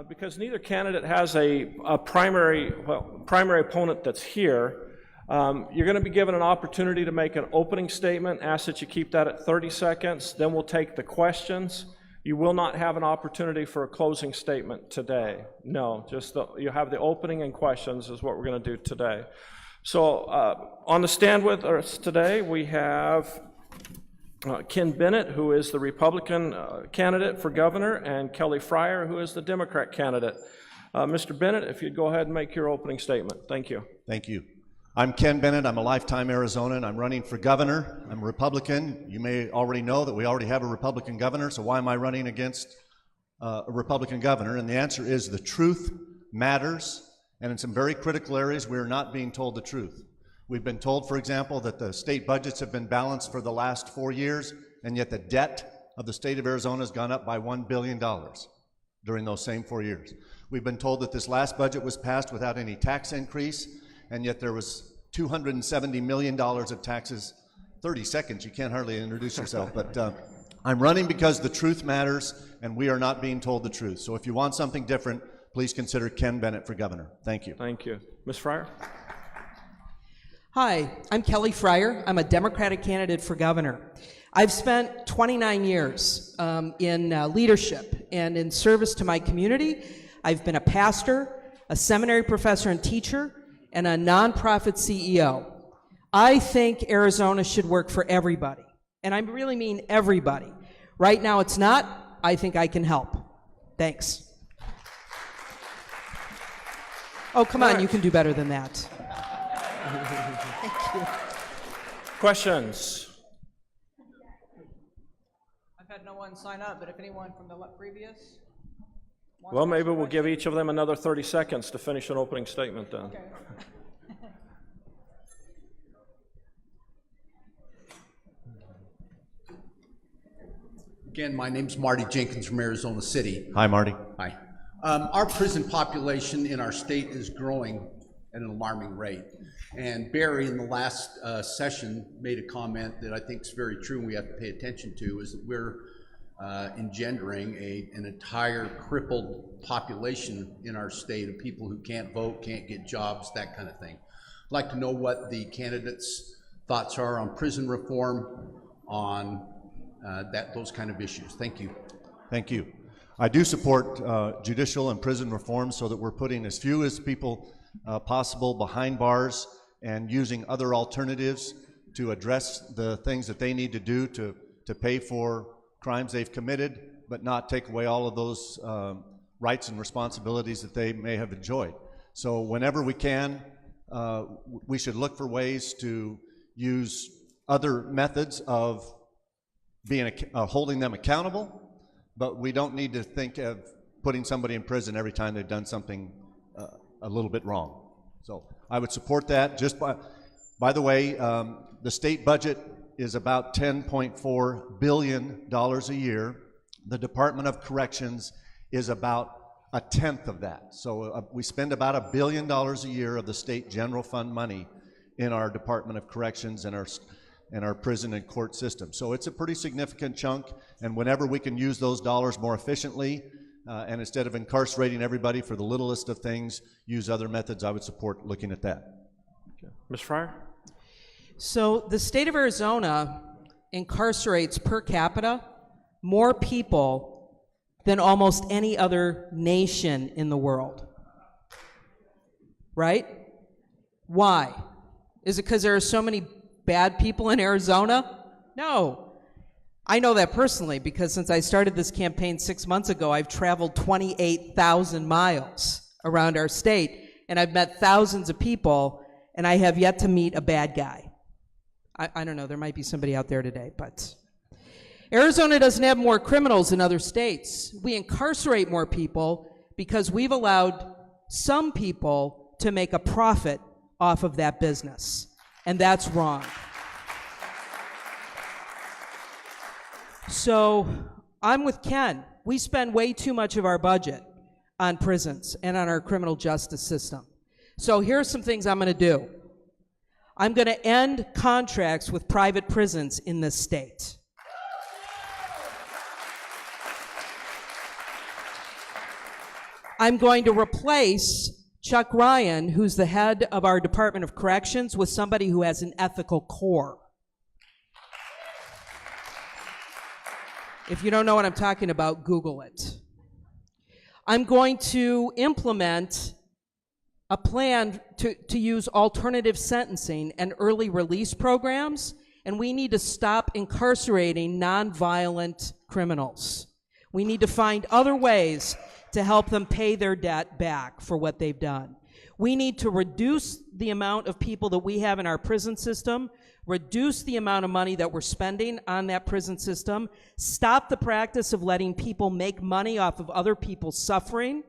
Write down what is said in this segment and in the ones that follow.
Because neither candidate has a primary opponent that's here, you're going to be given an opportunity to make an opening statement. Ask that you keep that at 30 seconds. Then we'll take the questions. You will not have an opportunity for a closing statement today. No, just you have the opening and questions is what we're going to do today. So on the stand with us today, we have Ken Bennett, who is the Republican candidate for governor, and Kelly Fryer, who is the Democrat candidate. Mr. Bennett, if you'd go ahead and make your opening statement. Thank you. Thank you. I'm Ken Bennett. I'm a lifetime Arizonan. I'm running for governor. I'm a Republican. You may already know that we already have a Republican governor, so why am I running against a Republican governor? And the answer is the truth matters, and in some very critical areas, we are not being told the truth. We've been told, for example, that the state budgets have been balanced for the last 4 years, and yet the debt of the state of Arizona has gone up by $1 billion during those same 4 years. We've been told that this last budget was passed without any tax increase, and yet there was $270 million of taxes. 30 seconds, you can't hardly introduce yourself, but I'm running because the truth matters, and we are not being told the truth. So if you want something different, please consider Ken Bennett for governor. Thank you. Thank you. Ms. Fryer? Hi, I'm Kelly Fryer. I'm a Democratic candidate for governor. I've spent 29 years in leadership and in service to my community. I've been a pastor, a seminary professor and teacher, and a nonprofit CEO. I think Arizona should work for everybody, and I really mean everybody. Right now it's not. I think I can help. Thanks. Oh, come on, you can do better than that. Thank you. Questions? I've had no one sign up, but if anyone from the previous... Well, maybe we'll give each of them another 30 seconds to finish an opening statement then. Okay. Again, my name's Marty Jenkins from Arizona City. Hi, Marty. Hi. Our prison population in our state is growing at an alarming rate. And Barry, in the last session, made a comment that I think is very true and we have to pay attention to, is that we're engendering an entire crippled population in our state of people who can't vote, can't get jobs, that kind of thing. I'd like to know what the candidates' thoughts are on prison reform, on those kind of issues. Thank you. Thank you. I do support judicial and prison reform so that we're putting as few as people possible behind bars and using other alternatives to address the things that they need to do to pay for crimes they've committed, but not take away all of those rights and responsibilities that they may have enjoyed. So whenever we can, we should look for ways to use other methods of being holding them accountable, but we don't need to think of putting somebody in prison every time they've done something a little bit wrong. So I would support that. Just by the way, the state budget is about $10.4 billion a year. The Department of Corrections is about 1/10 of that. So we spend about $1 billion a year of the state general fund money in our Department of Corrections and our prison and court system. So it's a pretty significant chunk, and whenever we can use those dollars more efficiently, and instead of incarcerating everybody for the littlest of things, use other methods, I would support looking at that. Okay. Ms. Fryer? So the state of Arizona incarcerates per capita more people than almost any other nation in the world. Right? Why? Is it because there are so many bad people in Arizona? No. I know that personally because since I started this campaign 6 months ago, I've traveled 28,000 miles around our state, and I've met thousands of people, and I have yet to meet a bad guy. I don't know, there might be somebody out there today, but Arizona doesn't have more criminals than other states. We incarcerate more people because we've allowed some people to make a profit off of that business, and that's wrong. So I'm with Ken. We spend way too much of our budget on prisons and on our criminal justice system. So here's some things I'm going to do. I'm going to end contracts with private prisons in this state. I'm going to replace Chuck Ryan, who's the head of our Department of Corrections, with somebody who has an ethical core. If you don't know what I'm talking about, Google it. I'm going to implement a plan to use alternative sentencing and early release programs, and we need to stop incarcerating nonviolent criminals. We need to find other ways to help them pay their debt back for what they've done. We need to reduce the amount of people that we have in our prison system, reduce the amount of money that we're spending on that prison system, stop the practice of letting people make money off of other people's suffering,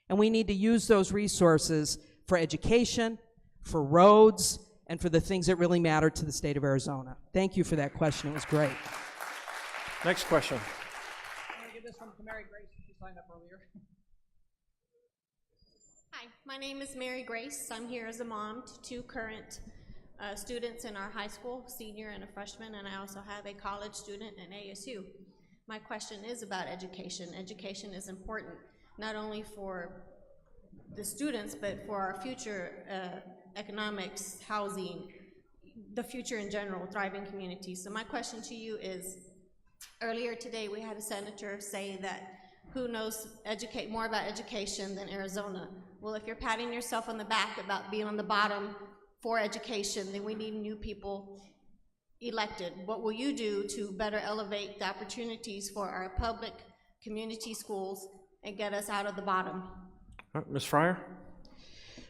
and we need to use those resources for education, for roads, and for the things that really matter to the state of Arizona. Thank you for that question. It was great. Next question. I'm going to give this one to Mary Grace, who signed up earlier. Hi, my name is Mary Grace. I'm here as a mom to two current students in our high school, senior and a freshman, and I also have a college student in ASU. My question is about education. Education is important, not only for the students, but for our future economics, housing, the future in general, thriving communities. So my question to you is, earlier today we had a senator say that who knows more about education than Arizona. Well, if you're patting yourself on the back about being on the bottom for education, then we need new people elected. What will you do to better elevate the opportunities for our public community schools and get us out of the bottom? Ms. Fryer?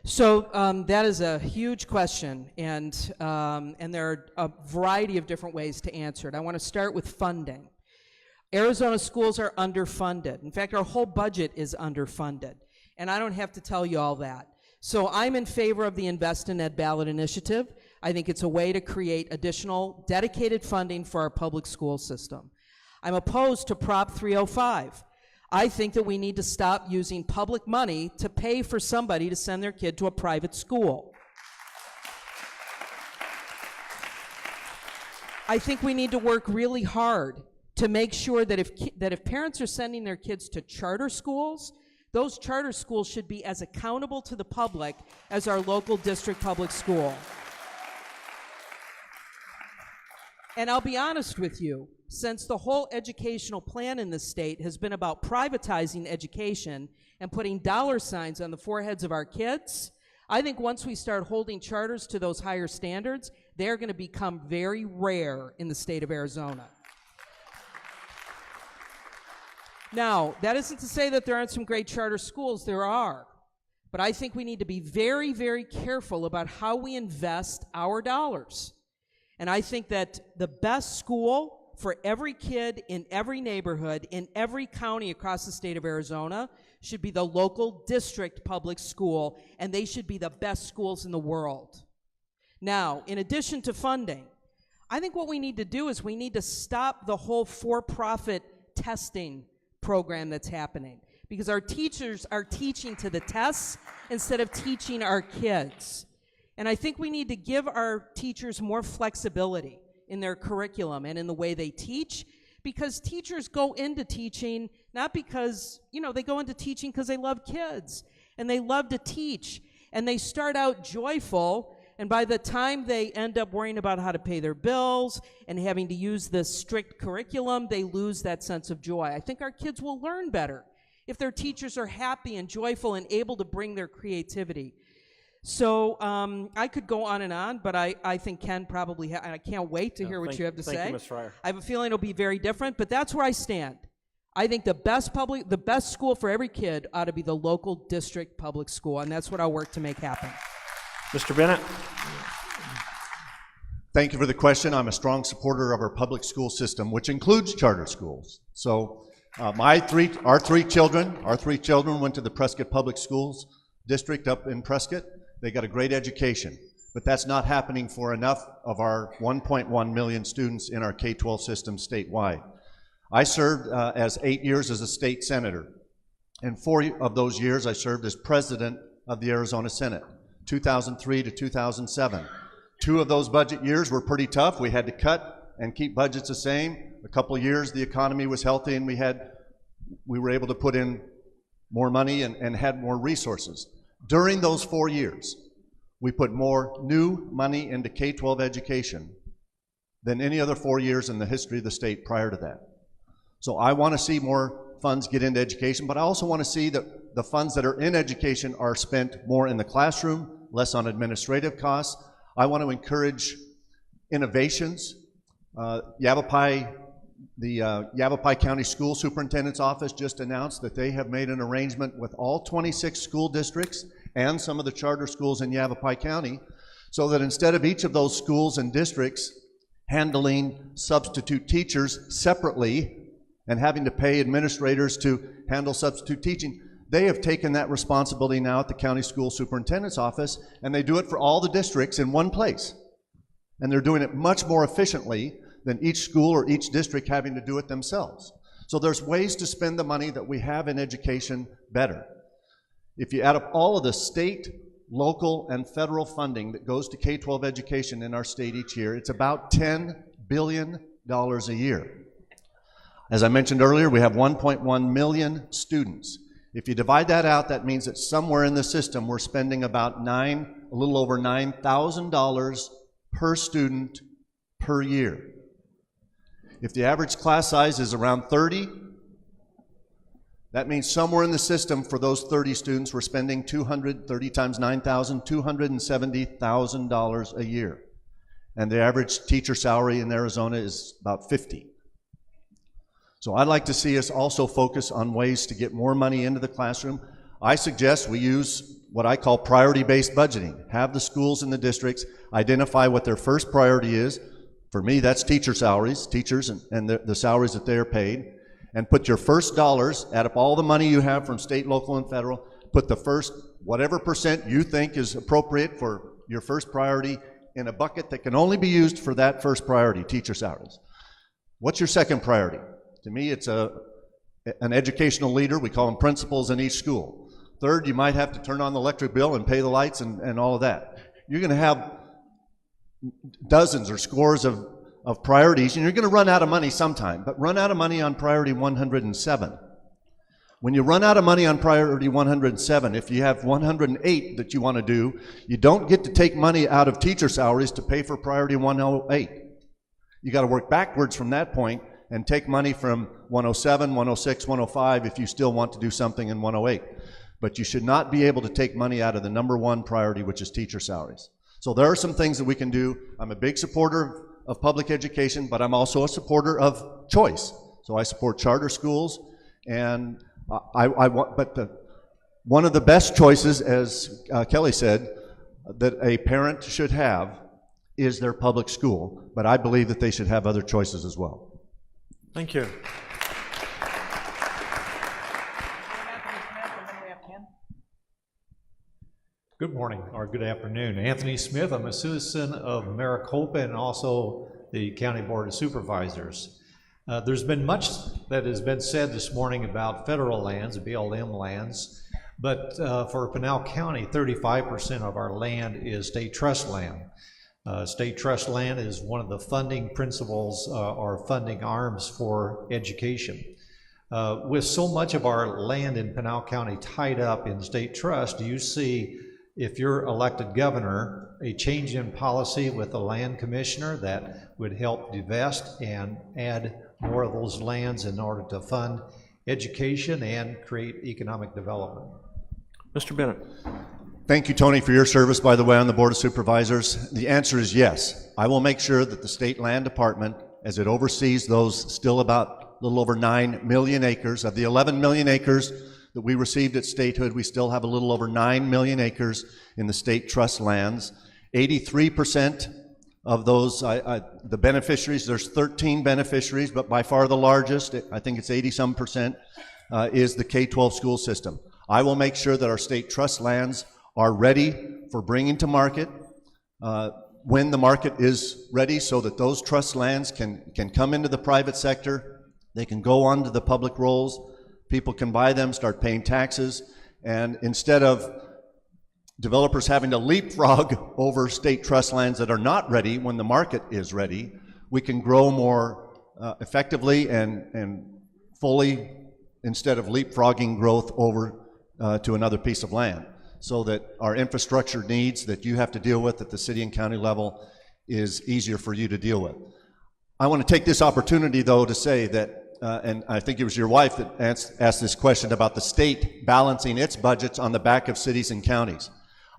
So that is a huge question, and there are a variety of different ways to answer it. I want to start with funding. Arizona schools are underfunded. In fact, our whole budget is underfunded, and I don't have to tell you all that. So I'm in favor of the Invest in Ed ballot initiative. I think it's a way to create additional dedicated funding for our public school system. I'm opposed to Prop 305. I think that we need to stop using public money to pay for somebody to send their kid to a private school. I think we need to work really hard to make sure that if parents are sending their kids to charter schools, those charter schools should be as accountable to the public as our local district public school. And I'll be honest with you, since the whole educational plan in this state has been about privatizing education and putting dollar signs on the foreheads of our kids, I think once we start holding charters to those higher standards, they're going to become very rare in the state of Arizona. Now, that isn't to say that there aren't some great charter schools. There are. But I think we need to be very, very careful about how we invest our dollars. And I think that the best school for every kid in every neighborhood, in every county across the state of Arizona, should be the local district public school, and they should be the best schools in the world. Now, in addition to funding, I think what we need to do is we need to stop the whole for-profit testing program that's happening, because our teachers are teaching to the tests instead of teaching our kids. And I think we need to give our teachers more flexibility in their curriculum and in the way they teach, because teachers go into teaching not because, they go into teaching because they love kids and they love to teach, and they start out joyful, and by the time they end up worrying about how to pay their bills and having to use this strict curriculum, they lose that sense of joy. I think our kids will learn better if their teachers are happy and joyful and able to bring their creativity. So I could go on, but I think Ken probably, and I can't wait to hear what you have to say. Thank you, Ms. Fryer. I have a feeling it'll be very different, but that's where I stand. I think the best school for every kid ought to be the local district public school, and that's what I'll work to make happen. Mr. Bennett? Thank you for the question. I'm a strong supporter of our public school system, which includes charter schools. So our three children went to the Prescott Public Schools district up in Prescott. They got a great education, but that's not happening for enough of our 1.1 million students in our K-12 system statewide. I served as 8 years as a state senator, and 4 of those years I served as president of the Arizona Senate, 2003 to 2007. 2 of those budget years were pretty tough. We had to cut and keep budgets the same. A couple of years the economy was healthy, and we were able to put in more money and had more resources. During those 4 years, we put more new money into K-12 education than any other 4 years in the history of the state prior to that. So I want to see more funds get into education, but I also want to see that the funds that are in education are spent more in the classroom, less on administrative costs. I want to encourage innovations. The Yavapai County School Superintendent's Office just announced that they have made an arrangement with all 26 school districts and some of the charter schools in Yavapai County, so that instead of each of those schools and districts handling substitute teachers separately and having to pay administrators to handle substitute teaching, they have taken that responsibility now at the County School Superintendent's Office, and they do it for all the districts in one place. And they're doing it much more efficiently than each school or each district having to do it themselves. So there's ways to spend the money that we have in education better. If you add up all of the state, local, and federal funding that goes to K-12 education in our state each year, it's about $10 billion a year. As I mentioned earlier, we have 1.1 million students. If you divide that out, that means that somewhere in the system we're spending about a little over $9,000 per student per year. If the average class size is around 30, that means somewhere in the system for those 30 students we're spending 30 times 9,000, $270,000 a year. And the average teacher salary in Arizona is about $50,000. So I'd like to see us also focus on ways to get more money into the classroom. I suggest we use what I call priority-based budgeting. Have the schools and the districts identify what their first priority is. For me, that's teacher salaries, teachers and the salaries that they are paid. And put your first dollars, add up all the money you have from state, local, and federal, put the first, whatever percent you think is appropriate for your first priority in a bucket that can only be used for that first priority, teacher salaries. What's your second priority? To me, it's an educational leader. We call them principals in each school. Third, you might have to turn on the electric bill and pay the lights and all of that. You're going to have dozens or scores of priorities, and you're going to run out of money sometime, but run out of money on priority 107. When you run out of money on priority 107, if you have 108 that you want to do, you don't get to take money out of teacher salaries to pay for priority 108. You got to work backwards from that point and take money from 107, 106, 105 if you still want to do something in 108. But you should not be able to take money out of the number one priority, which is teacher salaries. So there are some things that we can do. I'm a big supporter of public education, but I'm also a supporter of choice. So I support charter schools, and one of the best choices, as Kelly said, that a parent should have is their public school, but I believe that they should have other choices as well. Thank you. Good morning, or good afternoon. Anthony Smith, I'm a citizen of Maricopa and also the County Board of Supervisors. There's been much that has been said this morning about federal lands, BLM lands, but for Pinal County, 35% of our land is state trust land. State trust land is one of the funding principles or funding arms for education. With so much of our land in Pinal County tied up in state trust, do you see, if you're elected governor, a change in policy with the land commissioner that would help divest and add more of those lands in order to fund education and create economic development? Mr. Bennett. Thank you, Tony, for your service, by the way, on the Board of Supervisors. The answer is yes. I will make sure that the State Land Department, as it oversees those still about a little over 9 million acres, of the 11 million acres that we received at statehood, we still have a little over 9 million acres in the state trust lands. 83% of those, the beneficiaries, there's 13 beneficiaries, but by far the largest, I think it's 80-some%, is the K-12 school system. I will make sure that our state trust lands are ready for bringing to market when the market is ready, so that those trust lands can come into the private sector, they can go onto the public rolls, people can buy them, start paying taxes, and instead of developers having to leapfrog over state trust lands that are not ready when the market is ready, we can grow more effectively and fully, instead of leapfrogging growth over to another piece of land, so that our infrastructure needs that you have to deal with at the city and county level is easier for you to deal with. I want to take this opportunity, though, to say that, and I think it was your wife that asked this question about the state balancing its budgets on the back of cities and counties.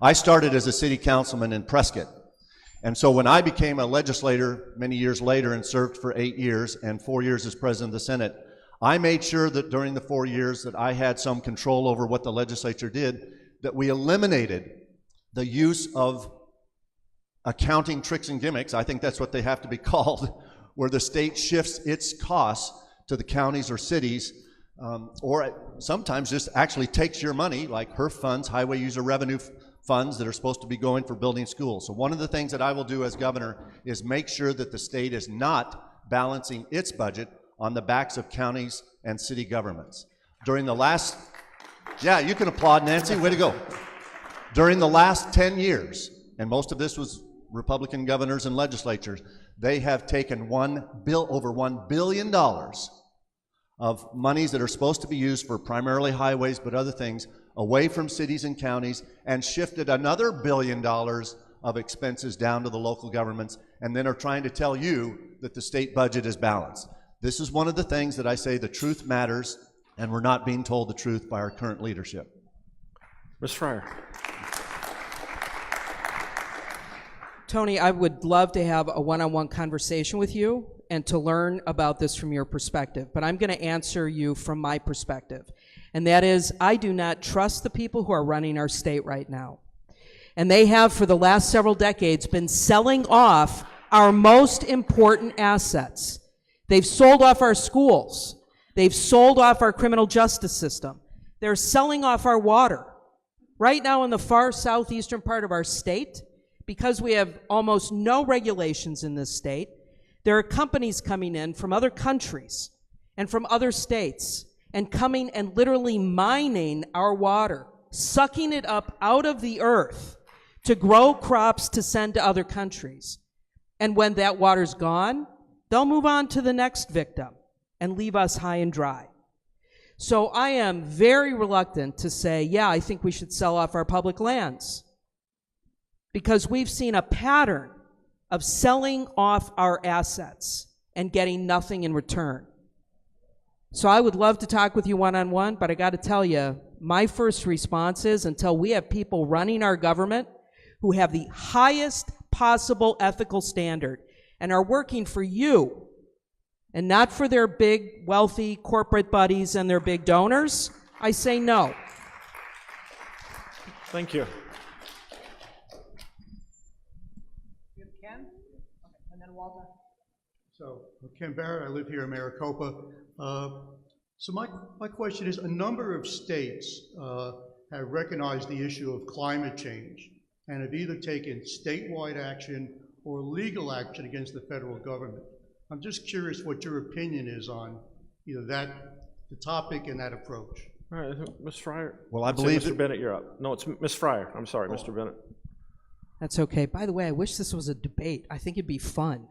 I started as a city councilman in Prescott. And so when I became a legislator many years later and served for 8 years and 4 years as president of the Senate, I made sure that during the 4 years that I had some control over what the legislature did, that we eliminated the use of accounting tricks and gimmicks, I think that's what they have to be called, where the state shifts its costs to the counties or cities, or sometimes just actually takes your money, like HERF funds, highway user revenue funds that are supposed to be going for building schools. So one of the things that I will do as governor is make sure that the state is not balancing its budget on the backs of counties and city governments. During the last, yeah, you can applaud, Nancy, way to go. During the last 10 years, and most of this was Republican governors and legislatures, they have taken over $1 billion of monies that are supposed to be used for primarily highways but other things away from cities and counties and shifted another $1 billion of expenses down to the local governments, and then are trying to tell you that the state budget is balanced. This is one of the things that I say the truth matters, and we're not being told the truth by our current leadership. Ms. Fryer. Tony, I would love to have a one-on-one conversation with you and to learn about this from your perspective, but I'm going to answer you from my perspective. And that is, I do not trust the people who are running our state right now. And they have, for the last several decades, been selling off our most important assets. They've sold off our schools. They've sold off our criminal justice system. They're selling off our water. Right now in the far southeastern part of our state, because we have almost no regulations in this state, there are companies coming in from other countries and from other states and coming and literally mining our water, sucking it up out of the earth to grow crops to send to other countries. And when that water's gone, they'll move on to the next victim and leave us high and dry. So I am very reluctant to say, yeah, I think we should sell off our public lands, because we've seen a pattern of selling off our assets and getting nothing in return. So I would love to talk with you one-on-one, but I got to tell you, my first response is, until we have people running our government who have the highest possible ethical standard and are working for you and not for their big, wealthy corporate buddies and their big donors, I say no. Thank you. So, Ken Barrett, I live here in Maricopa. So my question is, a number of states have recognized the issue of climate change and have either taken statewide action or legal action against the federal government. I'm just curious what your opinion is on either the topic and that approach. All right, Ms. Fryer. Well, I believe Mr. Bennett, you're up. No, it's Ms. Fryer. I'm sorry, Mr. Bennett. That's okay. By the way, I wish this was a debate. I think it'd be fun.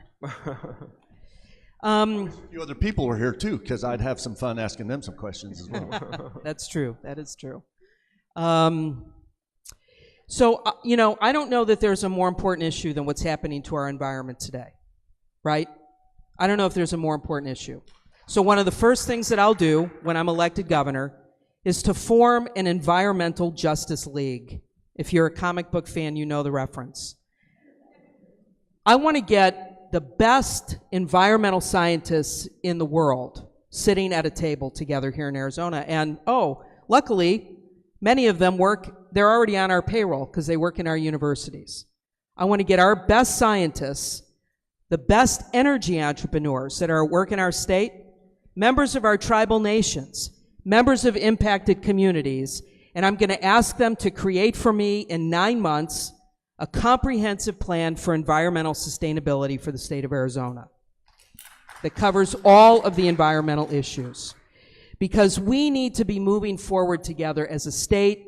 A few other people were here too, because I'd have some fun asking them some questions as well. That's true. That is true. So, I don't know that there's a more important issue than what's happening to our environment today, right? I don't know if there's a more important issue. So one of the first things that I'll do when I'm elected governor is to form an environmental justice league. If you're a comic book fan, you know the reference. I want to get the best environmental scientists in the world sitting at a table together here in Arizona. And, luckily, many of them they're already on our payroll because they work in our universities. I want to get our best scientists, the best energy entrepreneurs that are at work in our state, members of our tribal nations, members of impacted communities, and I'm going to ask them to create for me in 9 months a comprehensive plan for environmental sustainability for the state of Arizona that covers all of the environmental issues. Because we need to be moving forward together as a state,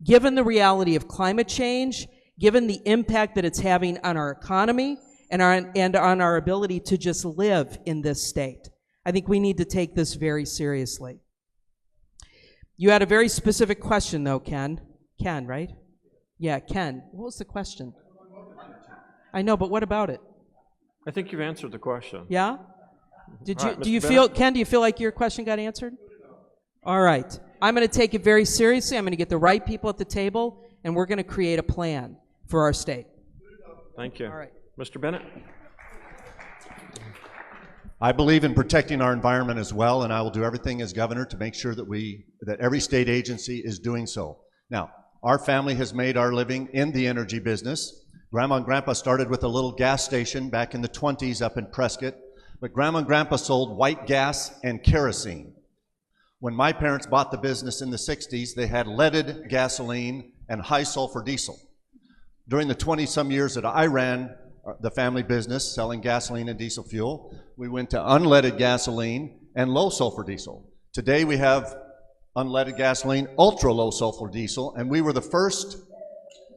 given the reality of climate change, given the impact that it's having on our economy and on our ability to just live in this state. I think we need to take this very seriously. You had a very specific question, though, Ken. Ken, right? Yeah, Ken. What was the question? I know, but what about it? I think you've answered the question. Yeah? Did All you, right, do you Mr. feel, Bennett? Ken, do you feel like your question got answered? All right. I'm going to take it very seriously. I'm going to get the right people at the table, and we're going to create a plan for our state. Thank you. All right. Mr. Bennett? I believe in protecting our environment as well, and I will do everything as governor to make sure that every state agency is doing so. Now, our family has made our living in the energy business. Grandma and Grandpa started with a little gas station back in the 20s up in Prescott, but Grandma and Grandpa sold white gas and kerosene. When my parents bought the business in the 60s, they had leaded gasoline and high sulfur diesel. During the 20-some years that I ran the family business selling gasoline and diesel fuel, we went to unleaded gasoline and low sulfur diesel. Today we have unleaded gasoline, ultra low sulfur diesel, and we were the first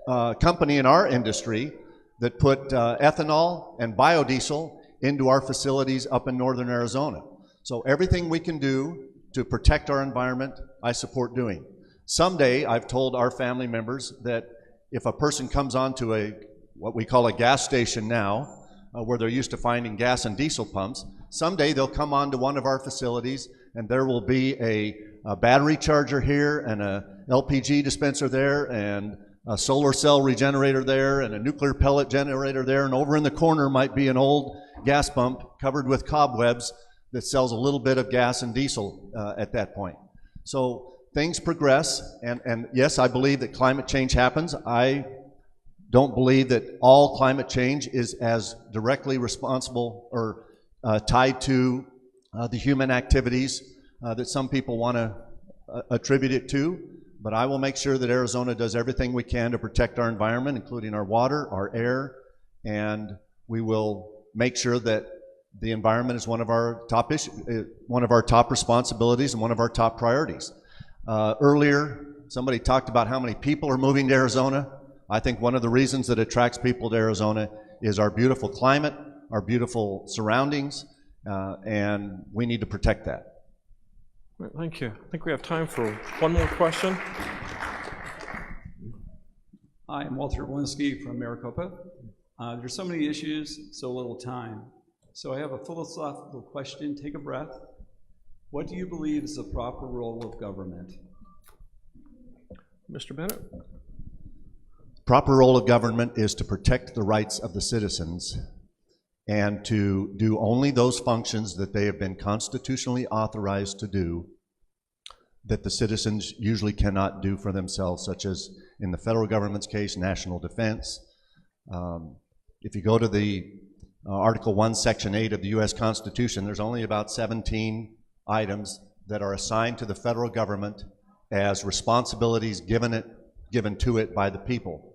company in our industry that put ethanol and biodiesel into our facilities up in northern Arizona. So everything we can do to protect our environment, I support doing. Someday, I've told our family members that if a person comes onto what we call a gas station now, where they're used to finding gas and diesel pumps, someday they'll come onto one of our facilities and there will be a battery charger here and a LPG dispenser there and a solar cell regenerator there and a nuclear pellet generator there, and over in the corner might be an old gas pump covered with cobwebs that sells a little bit of gas and diesel at that point. So things progress, and yes, I believe that climate change happens. I don't believe that all climate change is as directly responsible or tied to the human activities that some people want to attribute it to, but I will make sure that Arizona does everything we can to protect our environment, including our water, our air, and we will make sure that the environment is one of our top responsibilities and one of our top priorities. Earlier, somebody talked about how many people are moving to Arizona. I think one of the reasons that attracts people to Arizona is our beautiful climate, our beautiful surroundings, and we need to protect that. All right, thank you. I think we have time for one more question. Hi, I'm Walter Winsky from Maricopa. There's so many issues, so little time. So I have a philosophical question. Take a breath. What do you believe is the proper role of government? Mr. Bennett? Proper role of government is to protect the rights of the citizens and to do only those functions that they have been constitutionally authorized to do that the citizens usually cannot do for themselves, such as in the federal government's case, national defense. If you go to the Article 1, Section 8 of the U.S. Constitution, there's only about 17 items that are assigned to the federal government as responsibilities given to it by the people.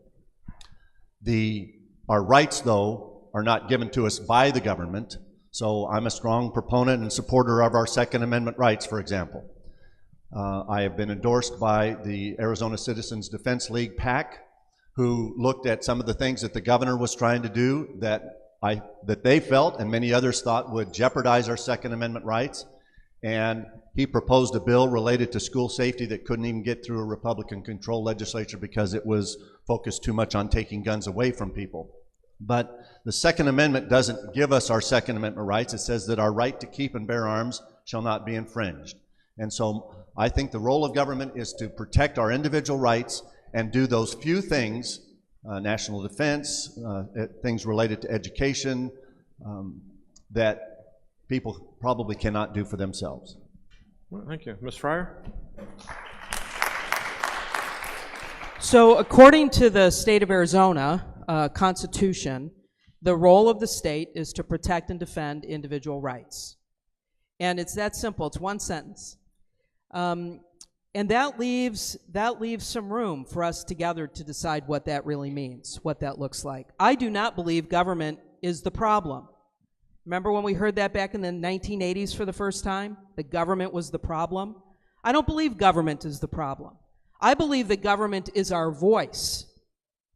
Our rights, though, are not given to us by the government, so I'm a strong proponent and supporter of our Second Amendment rights, for example. I have been endorsed by the Arizona Citizens Defense League, PAC, who looked at some of the things that the governor was trying to do that they felt and many others thought would jeopardize our Second Amendment rights, and he proposed a bill related to school safety that couldn't even get through a Republican-controlled legislature because it was focused too much on taking guns away from people. But the Second Amendment doesn't give us our Second Amendment rights. It says that our right to keep and bear arms shall not be infringed. And so I think the role of government is to protect our individual rights and do those few things, national defense, things related to education, that people probably cannot do for themselves. Well, thank you. Ms. Fryer? So according to the state of Arizona Constitution, the role of the state is to protect and defend individual rights. And it's that simple. It's one sentence. And that leaves some room for us together to decide what that really means, what that looks like. I do not believe government is the problem. Remember when we heard that back in the 1980s for the first time? The government was the problem? I don't believe government is the problem. I believe that government is our voice.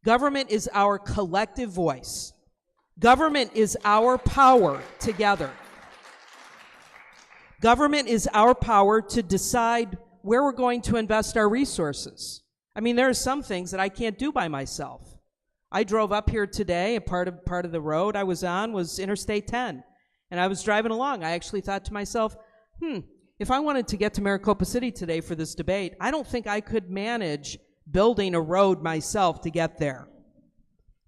Government is our collective voice. Government is our power together. Government is our power to decide where we're going to invest our resources. I mean, there are some things that I can't do by myself. I drove up here today, and part of the road I was on was Interstate 10. And I was driving along. I actually thought to myself, if I wanted to get to Maricopa City today for this debate, I don't think I could manage building a road myself to get there.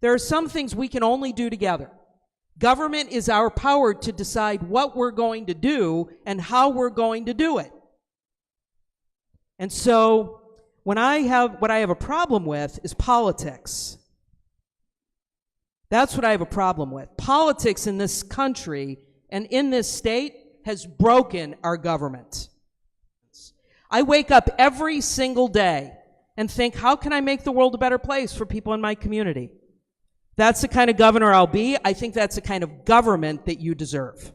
There are some things we can only do together. Government is our power to decide what we're going to do and how we're going to do it. And so, what I have a problem with is politics. That's what I have a problem with. Politics in this country and in this state has broken our government. I wake up every single day and think, how can I make the world a better place for people in my community? That's the kind of governor I'll be. I think that's the kind of government that you deserve.